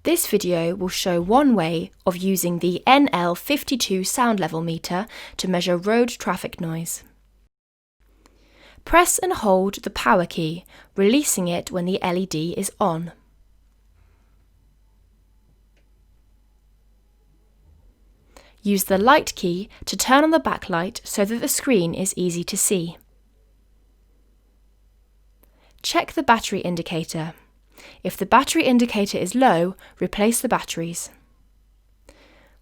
This video will show one way of using the NL-52 sound level meter to measure road traffic noise. Press and hold the power key, releasing it when the LED is on. Use the light key to turn on the backlight so that the screen is easy to see. Check the battery indicator. If the battery indicator is low, replace the batteries.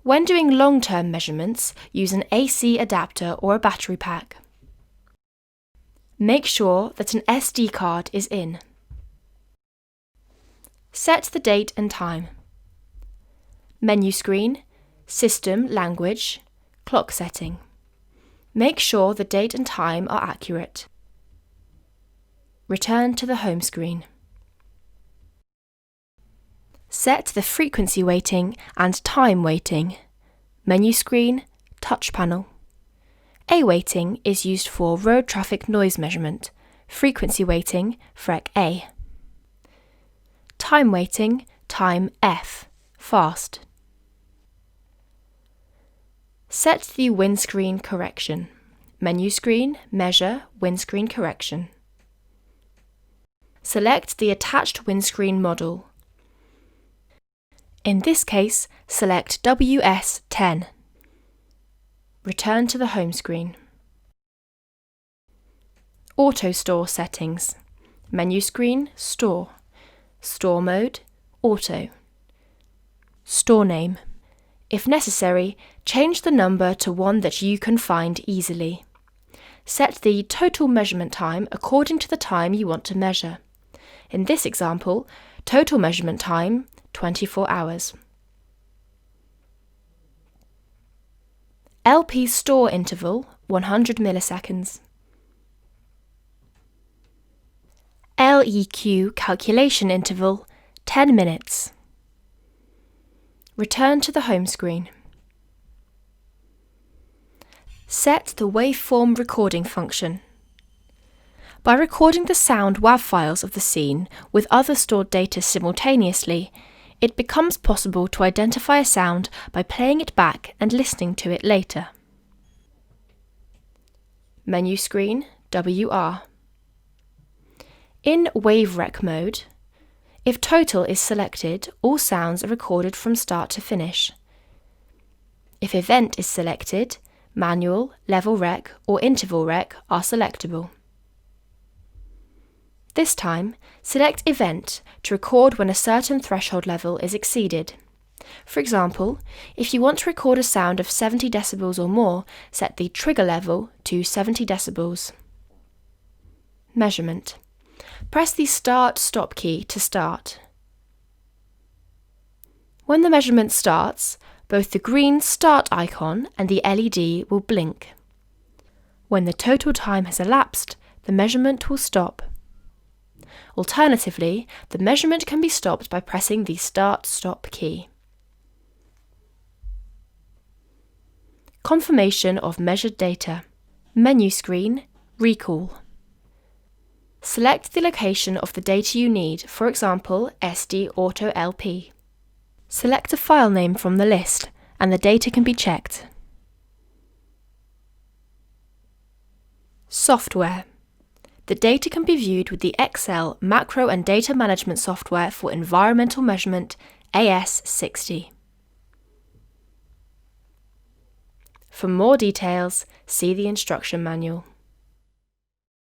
When doing long-term measurements, use an AC adapter or a battery pack. Make sure that an SD card is in. Set the date and time. Menu screen, System, Language, Clock setting. Make sure the date and time are accurate. Return to the home screen. Set the frequency weighting and time weighting. Menu screen, touch panel. A weighting is used for road traffic noise measurement, frequency weighting, FREQ A. Time weighting, time F, fast. Set the windscreen correction. Menu screen, Measure, Windscreen Correction. Select the attached windscreen model. In this case, select WS10. Return to the home screen. Auto Store settings. Menu screen, Store. Store mode, Auto. Store name. If necessary, change the number to one that you can find easily. Set the total measurement time according to the time you want to measure. In this example, total measurement time, 24 hours. LP store interval, 100 milliseconds. LEQ calculation interval, 10 minutes. Return to the home screen. Set the waveform recording function. By recording the sound WAV files of the scene with other stored data simultaneously, it becomes possible to identify a sound by playing it back and listening to it later. Menu screen, WR. In WaveRec mode, if total is selected, all sounds are recorded from start to finish. If event is selected, manual, level rec, or interval rec are selectable. This time, select Event to record when a certain threshold level is exceeded. For example, if you want to record a sound of 70 decibels or more, set the trigger level to 70 decibels. Measurement. Press the Start/Stop key to start. When the measurement starts, both the green Start icon and the LED will blink. When the total time has elapsed, the measurement will stop. Alternatively, the measurement can be stopped by pressing the Start/Stop key. Confirmation of measured data. Menu screen, Recall. Select the location of the data you need, for example, SD Auto LP. Select a file name from the list, and the data can be checked. Software. The data can be viewed with the Excel Macro and Data Management software for environmental measurement AS60. For more details, see the instruction manual.